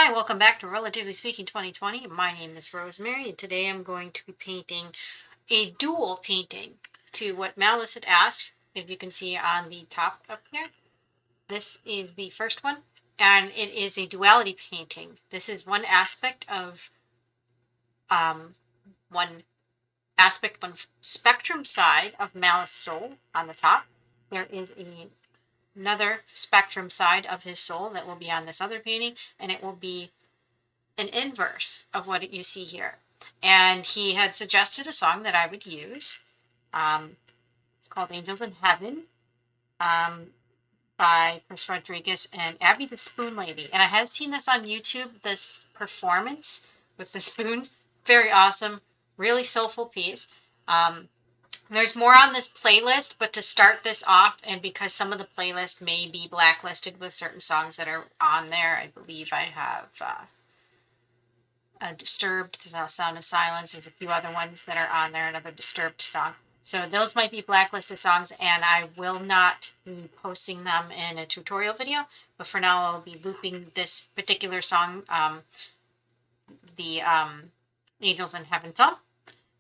Hi, welcome back to Relatively Speaking 2020. My name is Rosemary, and today I'm going to be painting a dual painting to what Malice had asked. If you can see on the top up here, this is the first one, and it is a duality painting. This is one um, one one spectrum side of Malice's soul on the top. There is another spectrum side of his soul that will be on this other painting, and it will be an inverse of what you see here. And he had suggested a song that I would use. It's called Angels in Heaven by Rodrigues and Abby the Spoon Lady. And I have seen this on YouTube, this performance with the spoons. Very awesome, really soulful piece. There's more on this playlist, but to start this off, and because some of the playlist may be blacklisted with certain songs that are on there, I believe I have Disturbed, The Sound of Silence. There's a few other ones that are on there, another Disturbed song. So those might be blacklisted songs, and I will not be posting them in a tutorial video, but for now I'll be looping this particular song, the Angels in Heaven song.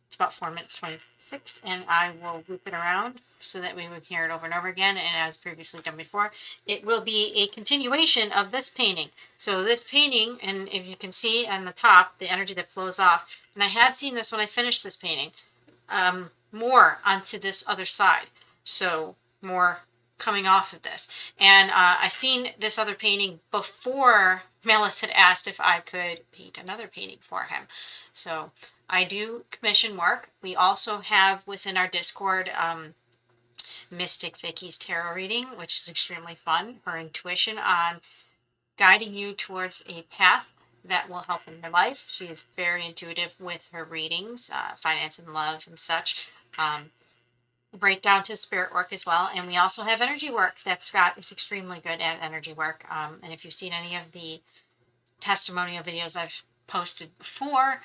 It's about 4 minutes 26, and I will loop it around so that we would hear it over and over again. And as previously done before, it will be a continuation of this painting. So this painting, and if you can see on the top, the energy that flows off, and I had seen this when I finished this painting, more onto this other side. So more coming off of this. And I seen this other painting before Melis had asked if I could paint another painting for him. So I do commission work. We also have within our Discord Mystic Vicky's tarot reading, which is extremely fun. Her intuition on guiding you towards a path that will help in your life. She is very intuitive with her readings, finance and love and such. Right down to spirit work as well. And we also have energy work that Scott is extremely good at energy work. And if you've seen any of the testimonial videos I've posted before,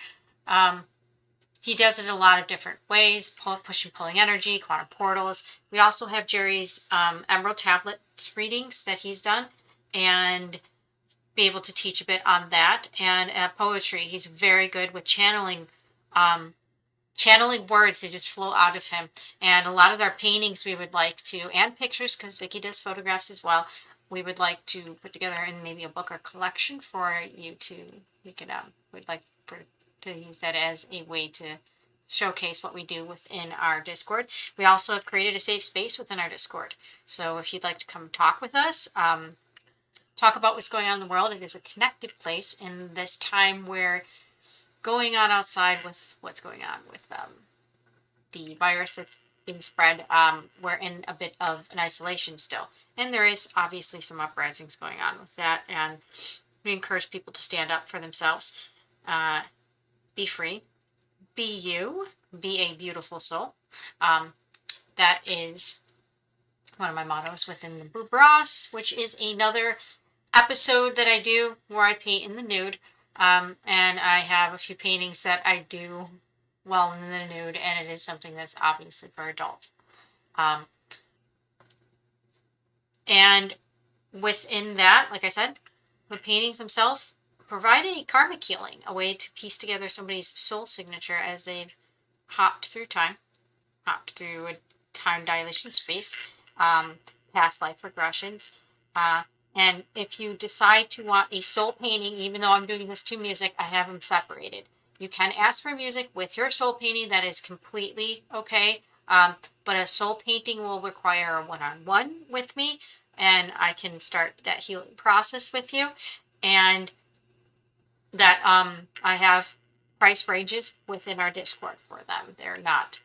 he does it a lot of different ways, pushing, pulling energy, quantum portals. We also have Jerry's Emerald Tablet readings that he's done, and be able to teach a bit on that. And poetry, he's very good with channeling words. They just flow out of him. And a lot of our paintings we would like to, and pictures, because Vicky does photographs as well, we would like to put together in maybe a book or collection for you to, we'd like to use that as a way to showcase what we do within our Discord. We also have created a safe space within our Discord. So if you'd like to come talk with us, talk about what's going on in the world, it is a connected place in this time where going on outside with what's going on with the virus that's being spread, we're in a bit of an isolation still. And there is obviously some uprisings going on with that, and we encourage people to stand up for themselves. Be free, be you, be a beautiful soul. That is one of my mottos within the Boo Bros, which is another episode that I do where I paint in the nude. And I have a few paintings that I do well in the nude, and it is something that's obviously for adults. And within that, like I said, the paintings themselves provide a karmic healing, a way to piece together somebody's soul signature as they've hopped through time, hopped through a time dilation space, past life regressions. And if you decide to want a soul painting, even though I'm doing this to music, I have them separated. You can ask for music with your soul painting. That is completely okay. But a soul painting will require a one-on-one with me, and I can start that healing process with you. And that I have price ranges within our Discord for them. They're not,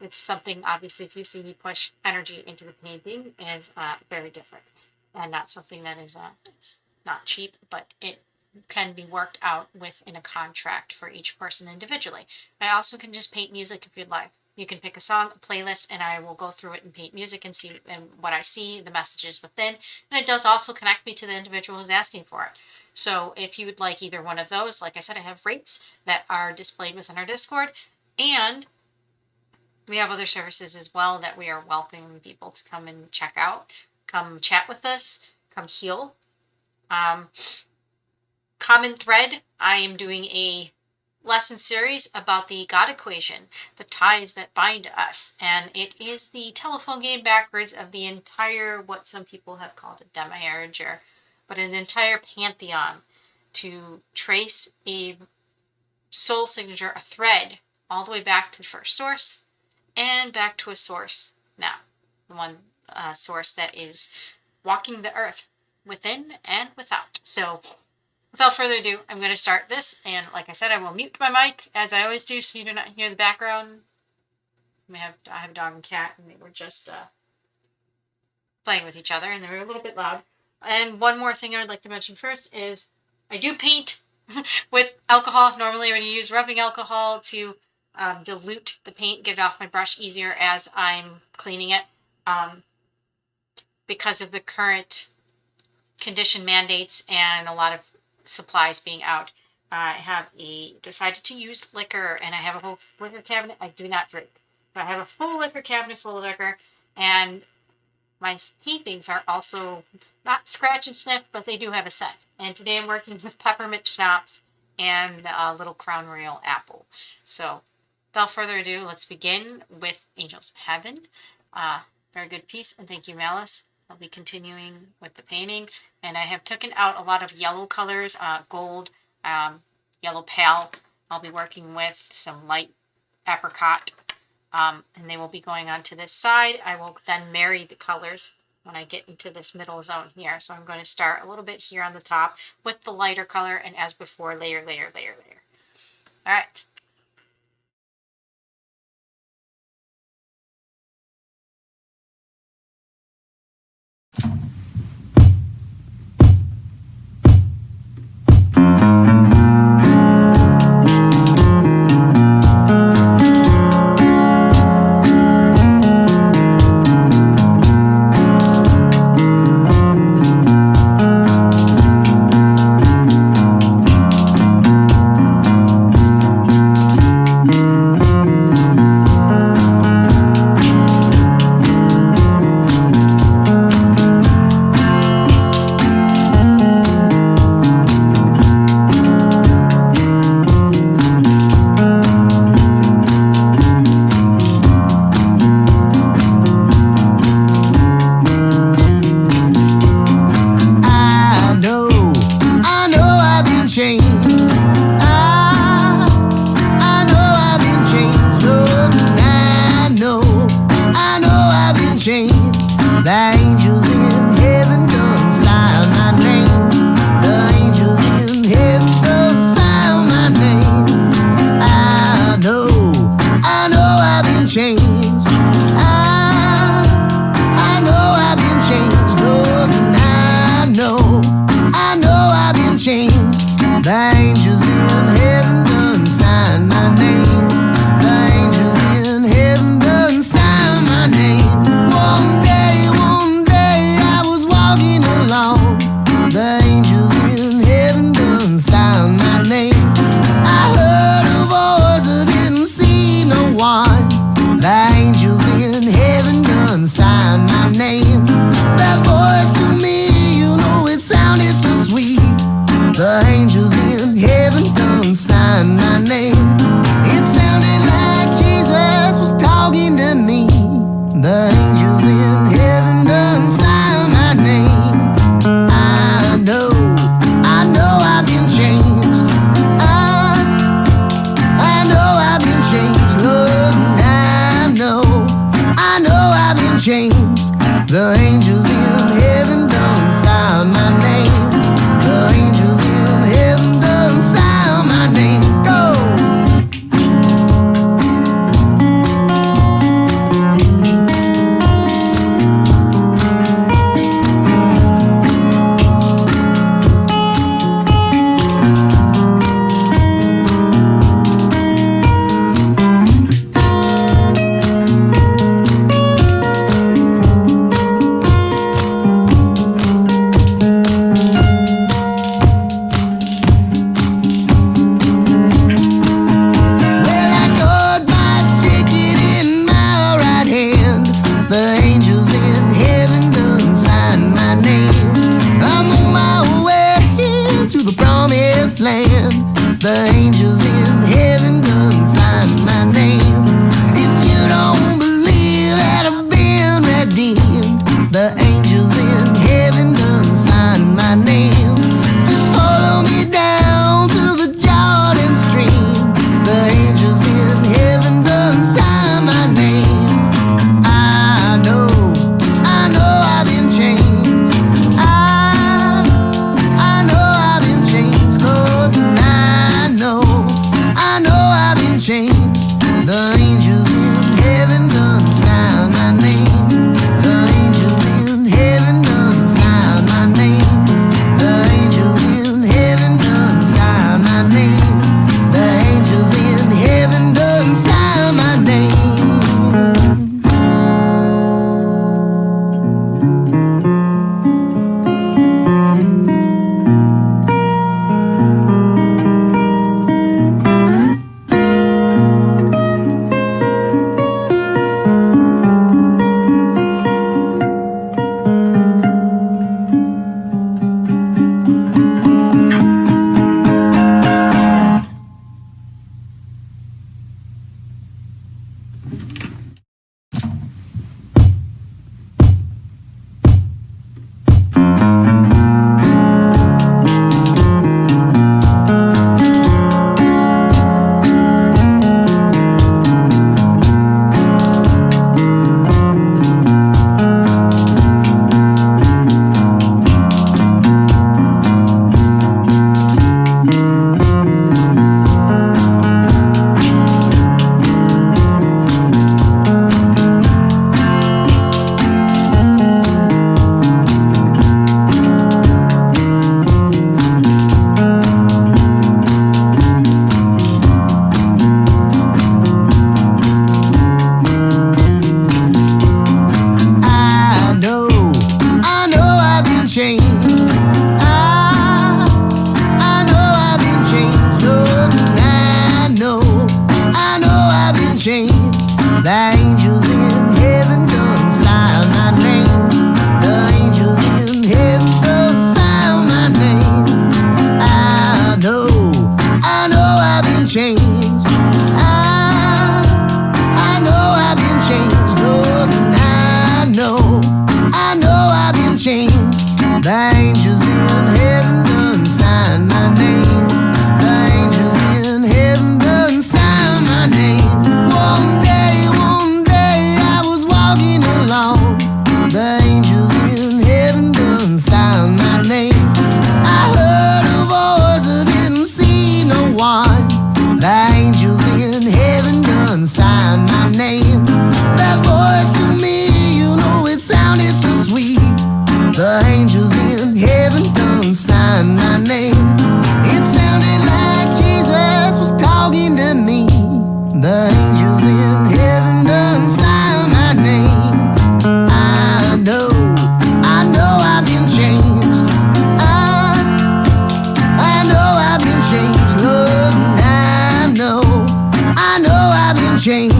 it's something, obviously, if you see me push energy into the painting, is very different. And not something that is it's not cheap, but it can be worked out within a contract for each person individually. I also can just paint music if you'd like. You can pick a song, a playlist, and I will go through it and paint music and see what I see, the messages within. And it does also connect me to the individual who's asking for it. So if you would like either one of those, like I said, I have rates that are displayed within our Discord. And we have other services as well that we are welcoming people to come and check out. Come chat with us. Come heal. common thread, I am doing a lesson series about the God equation, the ties that bind us, and it is the telephone game backwards of the entire, what some people have called a demiurge, but an entire pantheon, to trace a soul signature, a thread, all the way back to the first source and back to a source now, one source that is walking the earth within and without. So without further ado, I'm going to start this, and like I said, I will mute my mic as I always do, so you do not hear the background. I have a dog and cat, and they were just playing with each other, and they were a little bit loud. And one more thing I would like to mention first is I do paint with alcohol. Normally, when you use rubbing alcohol to dilute the paint, get it off my brush easier as I'm cleaning it, because of the current condition mandates and a lot of supplies being out. I have decided to use liquor, and I have a whole liquor cabinet. I do not drink. So I have a full liquor cabinet full of liquor, and my paintings are also not scratch and sniff, but they do have a scent. And today I'm working with peppermint schnapps and a little Crown Royal apple. So without further ado, let's begin with Angels in Heaven. Very good piece, and thank you, Malice. I'll be continuing with the painting, and I have taken out a lot of yellow colors, gold, yellow pale. I'll be working with some light apricot, and they will be going on to this side. I will then marry the colors when I get into this middle zone here. So I'm going to start a little bit here on the top with the lighter color, and as before, layer, layer, layer, layer. All right. angels in heaven done sign my name. The angels in heaven promised land. The angels in heaven done signed my name. If you don't believe that I've been redeemed, the angels in heaven done signed my name. Just follow me down to the Jordan stream. The angels in heaven done signed my name. I know I've been changed. I know I've been changed, Lord, and I know I've been changed. The angels in heaven done signed my name. The angels in heaven done signed my name. The angels in heaven done signed my name. The angels in heaven done signed my name. I know I've been changed. I know I've been changed, Lord, and I know I've been changed. The angels in heaven done sign my name. The angels in heaven done sign my name. I know I've been changed. I know I've been changed, Lord, and I know I've been changed. The angels in heaven done sign my name. The angels in heaven done sign my name. One day I was walking along. The angels in heaven done sign my name. I heard a voice, I didn't see no one. The angels in heaven done sign my name. That voice to me, you know it sounded so sweet. The angels in heaven done sign my name. It sounded like Jesus was talking to me. The angels in heaven done sign my name. I know I've been changed. I know I've been changed, Lord, and I know I've been changed.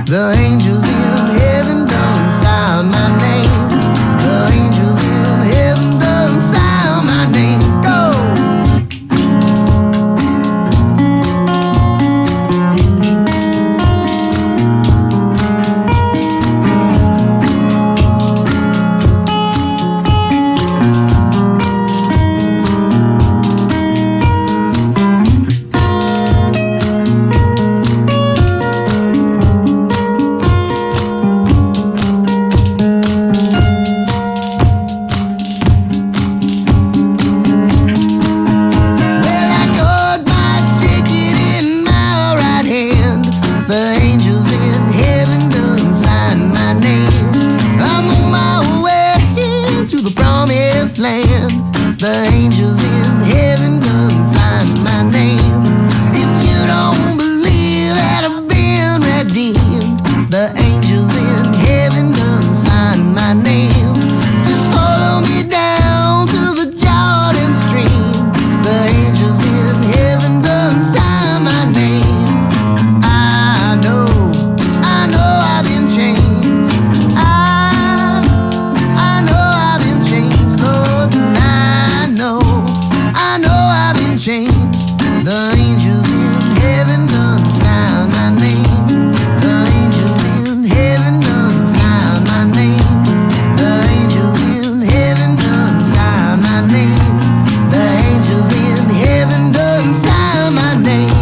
The angels in heaven done sign my name. The angels in heaven done sign my name. Go! changed. The angels in heaven done sound my name. The angels in heaven done sound my name. The angels in heaven done sound my name. The angels in heaven done sound my name.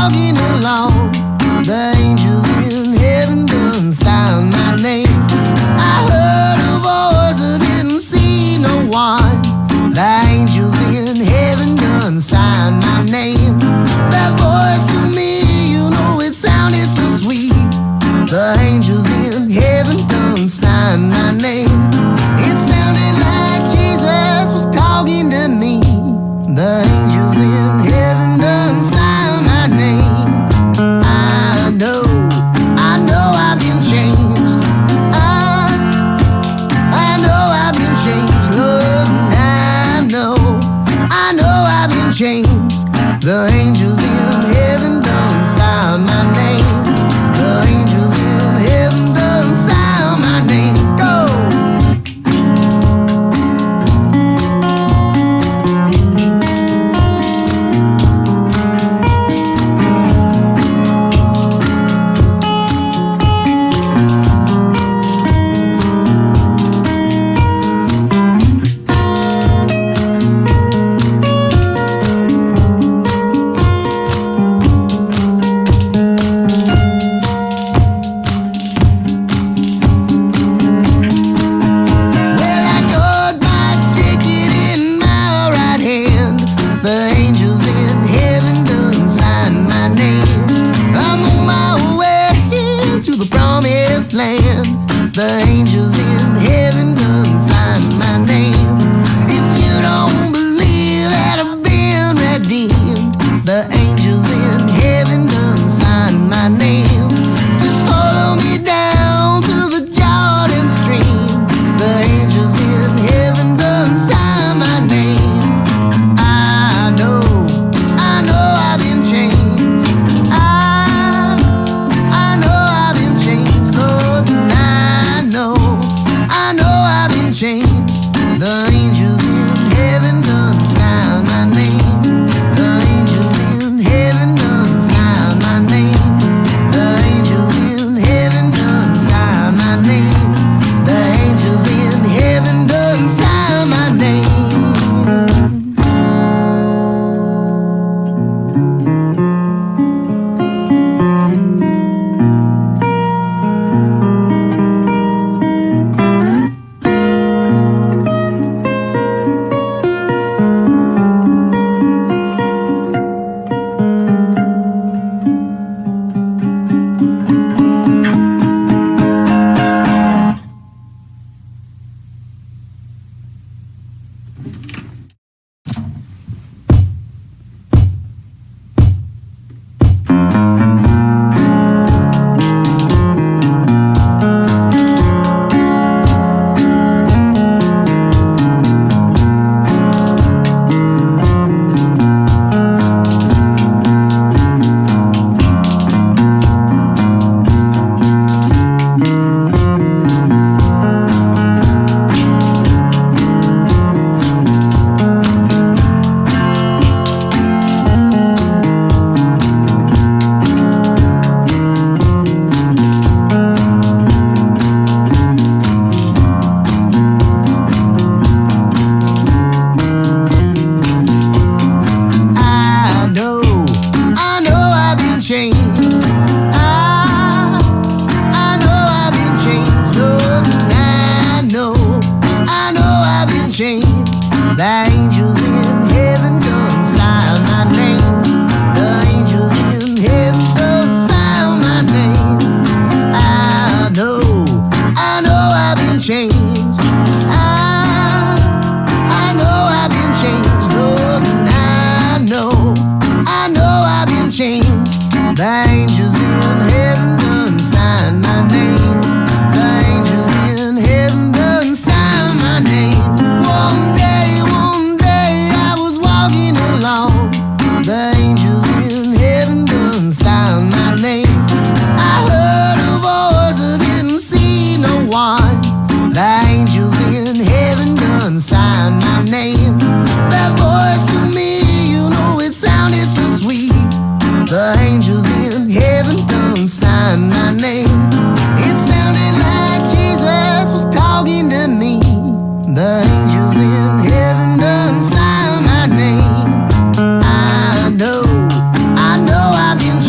walking along, the angels in heaven done sound my name. I heard a voice, I didn't see no one. The angels in heaven done sound my name. That voice to me, you know it sounded so sweet. The angels in heaven done sound my name. It sounded like Jesus was talking to me. The angels in heaven done sound my name. I know I've been changed. I know I've been changed, Lord, and I know I've been changed. The angels in heaven done sound my name. The angels in heaven done sound my name. Go! The angels in heaven done signed my name. If you don't believe that I've been redeemed, the angels in heaven done signed my name. Just follow me down to the Jordan stream. The angels in heaven done signed my name. I know I've been changed. I know I've been changed, Lord, and I know I've been changed. The angels in heaven done sound my name. The angels in heaven done sound my name. The angels in heaven done sound my name. The angels in heaven done sound my name. The angels in heaven done sign my name. The angels in heaven done sign my name. I know I've been changed. I know I've been changed, Lord, and I know I've been changed. The angels in heaven done sign my name. The angels in heaven done sign my name. One day I was walking along. The angels in heaven done sign my name. I heard a voice, I didn't see no one. The angels in heaven done sign my name. That voice to me, you know it sounded so sweet. The angels in heaven done sign my name. It sounded like Jesus was talking to me. The angels in heaven done sign my name. I know I've been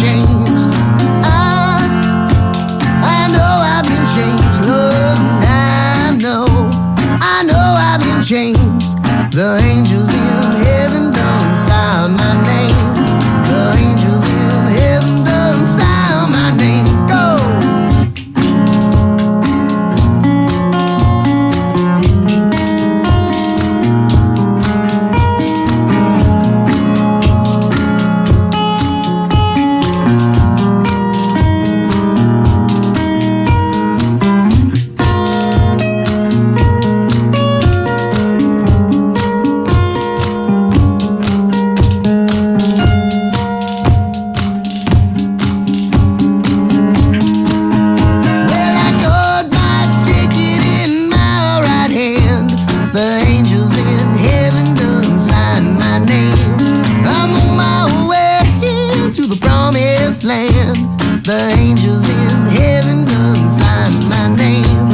land. The angels in heaven done signed my name.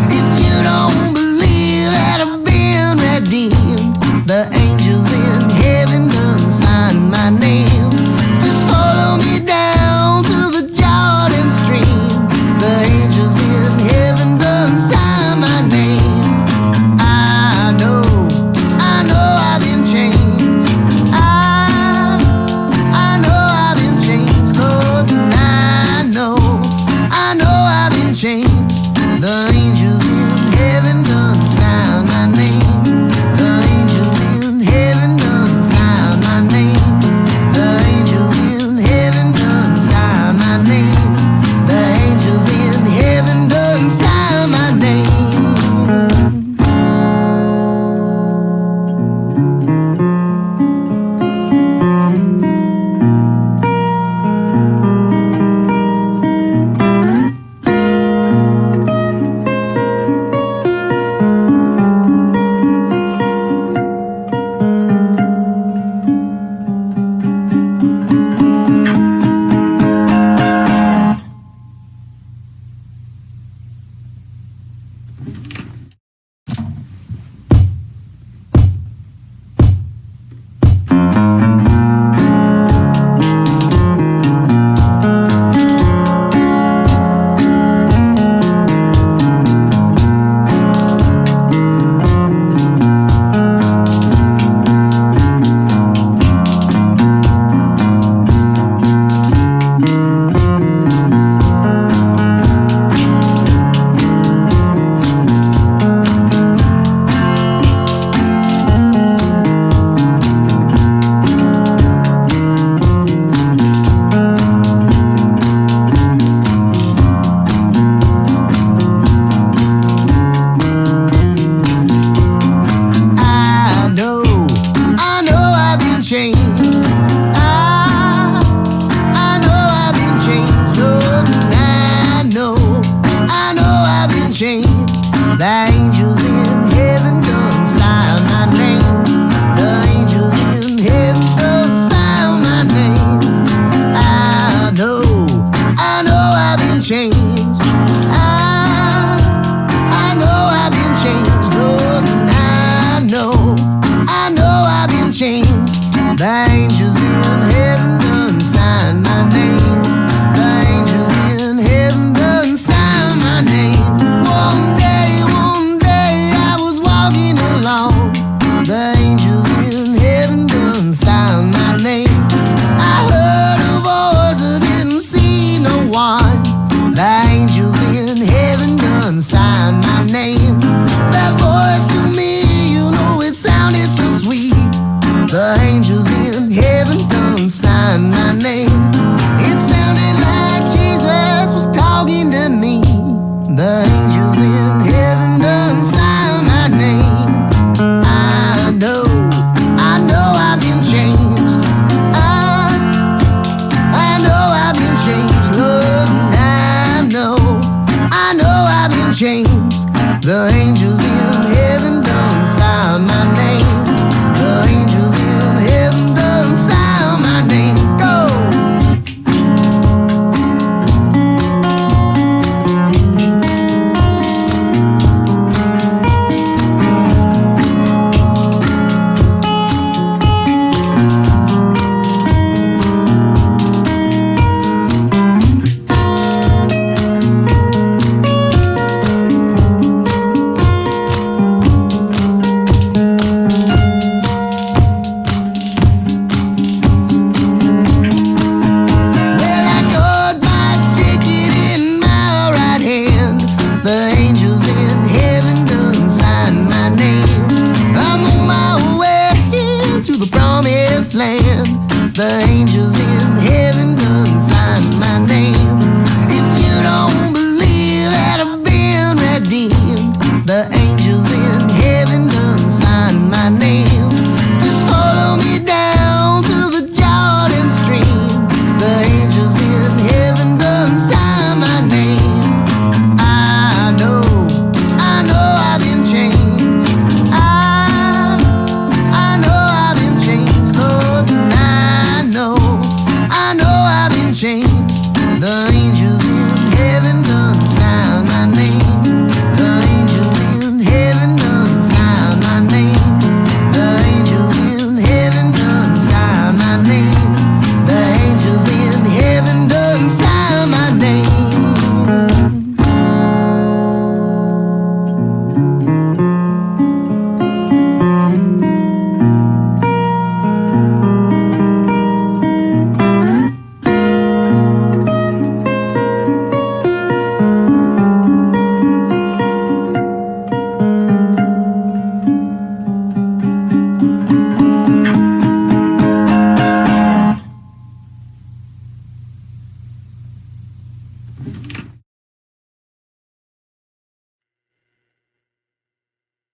If you don't believe that I've been redeemed, the angels in heaven done signed my name. Just follow me down to the Jordan stream. The angels in heaven done sign my name. I know I've been changed. I know I've been changed, Lord, and I know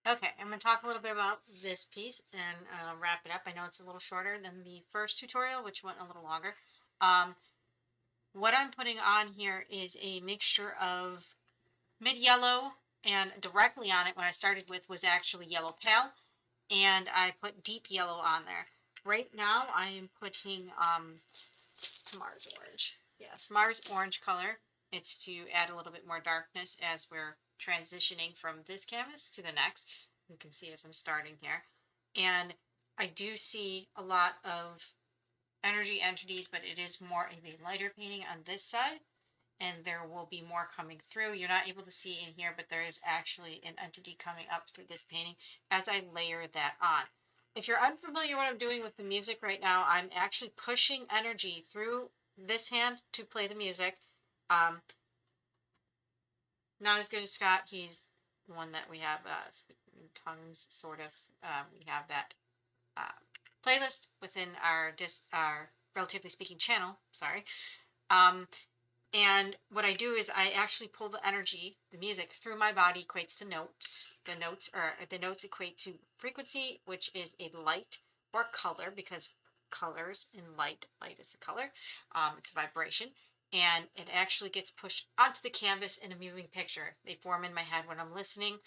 Okay, I'm going to talk a little bit about this piece and wrap it up. I know it's a little shorter than the first tutorial, which went a little longer. What I'm putting on here is a mixture of mid-yellow, and directly on it, when I started with, was actually yellow pale, and I put deep yellow on there. Right now, I am putting Mars orange. Yes, Mars orange color. It's to add a little bit more darkness as we're transitioning from this canvas to the next. You can see as I'm starting here. And I do see a lot of energy entities, but it is more of a lighter painting on this side, and there will be more coming through. You're not able to see in here, but there is actually an entity coming up through this painting as I layer that on. If you're unfamiliar what I'm doing with the music right now, I'm actually pushing energy through this hand to play the music. Not as good as Scott. He's the one that we have speaking in tongues, sort of. We have that playlist within our Relatively Speaking channel. Sorry. And what I do is I actually pull the energy, the music, through my body, equates to notes. The notes equate to frequency, which is a light or color, because colors in light is a color. It's a vibration, and it actually gets pushed onto the canvas in a moving picture. They form in my head when I'm listening.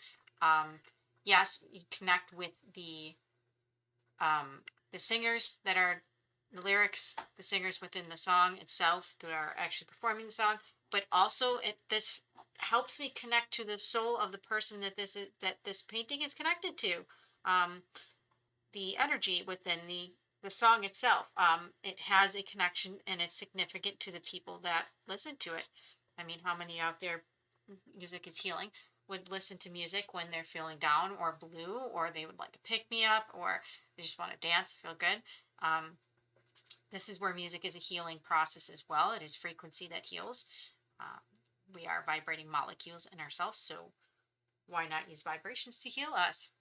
Yes, you connect with the singers that are the lyrics, the singers within the song itself that are actually performing the song, but also this helps me connect to the soul of the person that this painting is connected to. The energy within the song itself. It has a connection, and it's significant to the people that listen to it. I mean, how many out there, music is healing, would listen to music when they're feeling down or blue, or they would like to pick me up, or they just want to dance, feel good. This is where music is a healing process as well. It is frequency that heals. We are vibrating molecules in ourselves, so why not use vibrations to heal us?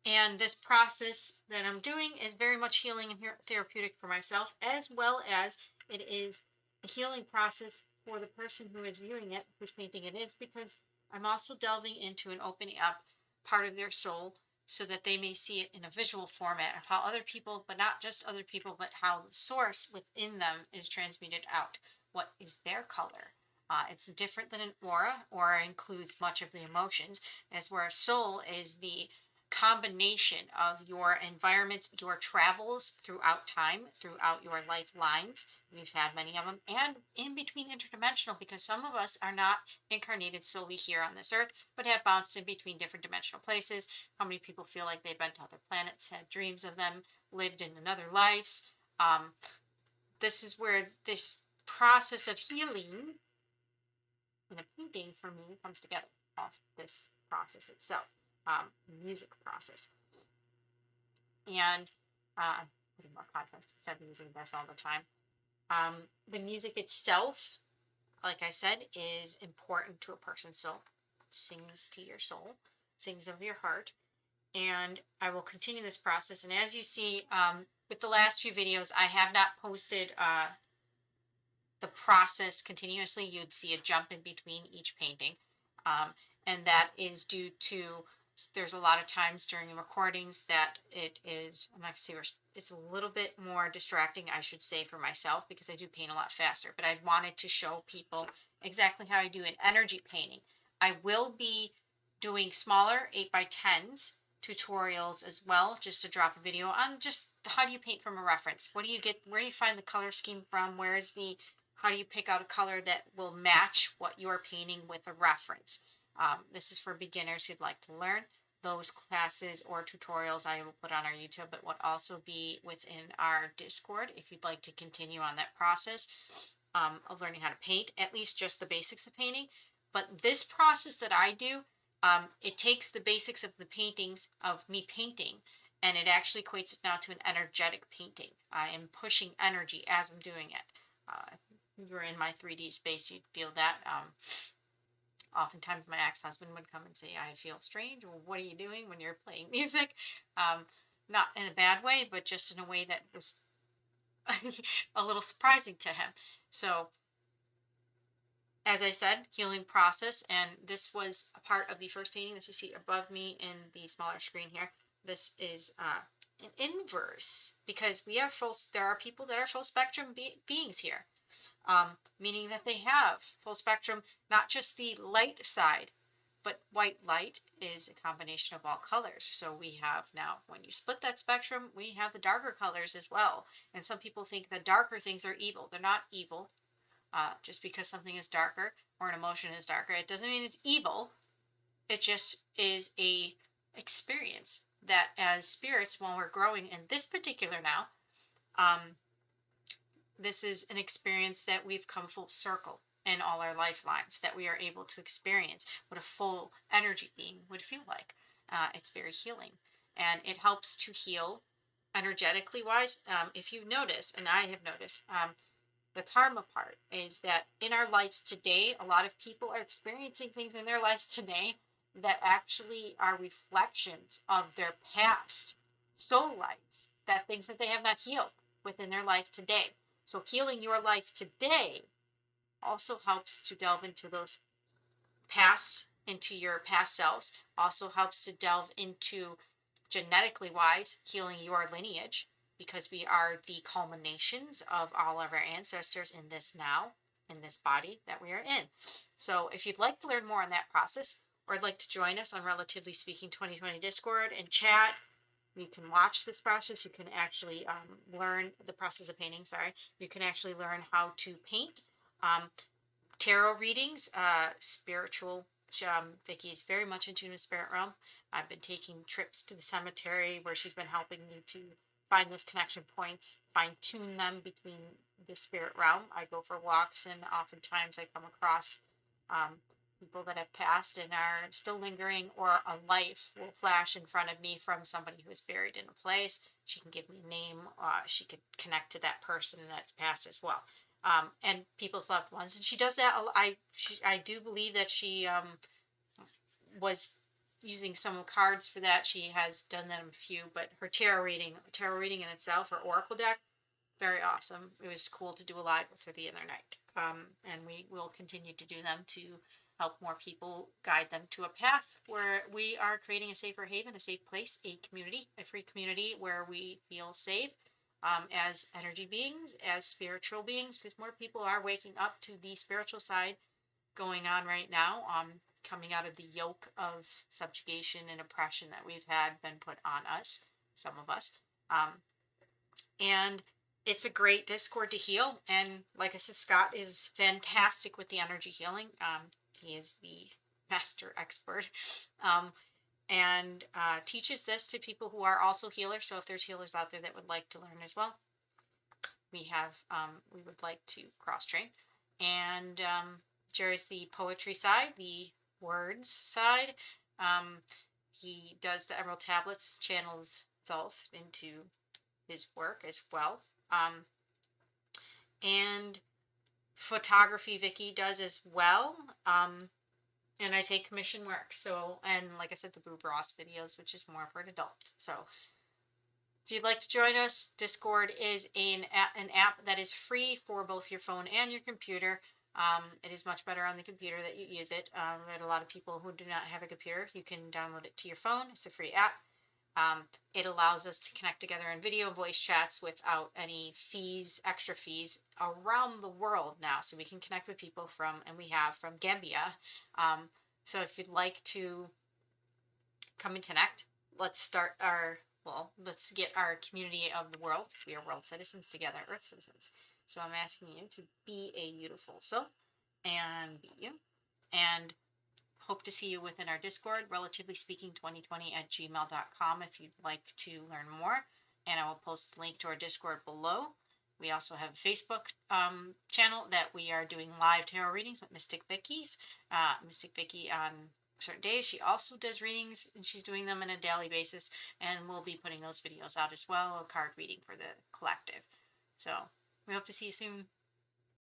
And this process that I'm doing is very much healing and therapeutic for myself, as well as it is a healing process for the person who is viewing it, whose painting it is, because I'm also delving into and opening up part of their soul so that they may see it in a visual format of how other people, but not just other people, but how the source within them is transmuted out. What is their color? It's different than an aura. Aura includes much of the emotions, as where a soul is the combination of your environments, your travels throughout time, throughout your lifelines. We've had many of them, and in between interdimensional, because some of us are not incarnated solely here on this earth, but have bounced in between different dimensional places. How many people feel like they've been to other planets, had dreams of them, lived in another lives? This is where this process of healing in a painting for me comes together. This process itself. Music process. And putting more context instead of using this all the time. The music itself, like I said, is important to a person's soul. It sings to your soul, sings of your heart. And I will continue this process. And as you see, with the last few videos, I have not posted the process continuously. You'd see a jump in between each painting. And that is due to, there's a lot of times during the recordings that it's a little bit more distracting, I should say, for myself, because I do paint a lot faster. But I wanted to show people exactly how I do an energy painting. I will be doing smaller 8x10s tutorials as well, just to drop a video on just how do you paint from a reference. Where do you find the color scheme from? How do you pick out a color that will match what you're painting with a reference? This is for beginners who'd like to learn. Those classes or tutorials I will put on our YouTube, but would also be within our Discord if you'd like to continue on that process of learning how to paint, at least just the basics of painting. But this process that I do, it takes the basics of the paintings, of me painting, and it actually equates it now to an energetic painting. I am pushing energy as I'm doing it. If you're in my 3D space, you'd feel that. Oftentimes my ex-husband would come and say, I feel strange. Well, what are you doing when you're playing music? Not in a bad way, but just in a way that was a little surprising to him. So as I said, healing process, and this was a part of the first painting that you see above me in the smaller screen here. This is an inverse, because we have there are people that are full spectrum beings here, meaning that they have full spectrum, not just the light side, but white light is a combination of all colors. So we have now, when you split that spectrum, we have the darker colors as well. And some people think the darker things are evil. They're not evil. Just because something is darker or an emotion is darker, it doesn't mean it's evil. It just is a experience that, as spirits, when we're growing in this particular now, this is an experience that we've come full circle in all our lifelines, that we are able to experience what a full energy being would feel like. It's very healing, and it helps to heal energetically wise. If you notice, and I have noticed, the karma part is that in our lives today, a lot of people are experiencing things in their lives today that actually are reflections of their past soul lives, that things that they have not healed within their life today. So healing your life today also helps to delve into those into your past selves, also helps to delve into, genetically wise, healing your lineage, because we are the culminations of all of our ancestors in this now, in this body that we are in. So if you'd like to learn more on that process, or would like to join us on Relatively Speaking 2020 Discord and chat, you can watch this process. You can actually learn the process of painting. You can actually learn how to paint. Tarot readings, spiritual. Vicky is very much in tune with spirit realm. I've been taking trips to the cemetery where she's been helping me to find those connection points, fine tune them between the spirit realm. I go for walks, and oftentimes I come across people that have passed and are still lingering, or a life will flash in front of me from somebody who is buried in a place. She can give me a name. She could connect to that person that's passed as well. And people's loved ones. And she does that. I do believe that she was using some cards for that. She has done that in a few, but her tarot reading in itself, her oracle deck, very awesome. It was cool to do a live with her the other night. And we will continue to do them to help more people, guide them to a path where we are creating a safer haven, a safe place, a community, a free community where we feel safe. As energy beings, as spiritual beings, because more people are waking up to the spiritual side going on right now, coming out of the yoke of subjugation and oppression that we've had been put on us, some of us. And it's a great Discord to heal. And like I said, Scott is fantastic with the energy healing. He is the master expert. And teaches this to people who are also healers. So if there's healers out there that would like to learn as well, we would like to cross-train. And Jerry's the poetry side, the words side. He does the Emerald Tablets, channels Thoth into his work as well. And photography, Vicky does as well. And I take commission work. So, and like I said, the Boob Ross videos, which is more for an adult. So if you'd like to join us, Discord is an app that is free for both your phone and your computer. It is much better on the computer that you use it. We had a lot of people who do not have a computer. You can download it to your phone. It's a free app. It allows us to connect together in video and voice chats without any fees, extra fees, around the world now. So we can connect with people from Gambia. So if you'd like to come and connect, let's get our community of the world, because we are world citizens together, Earth citizens. So I'm asking you to be a beautiful soul and be you. And hope to see you within our Discord, Relatively Speaking 2020 at gmail.com, if you'd like to learn more. And I will post the link to our Discord below. We also have a Facebook channel that we are doing live tarot readings with Mystic Vicky's. Mystic Vicky on certain days. She also does readings, and she's doing them on a daily basis. And we'll be putting those videos out as well, a card reading for the collective. So we hope to see you soon.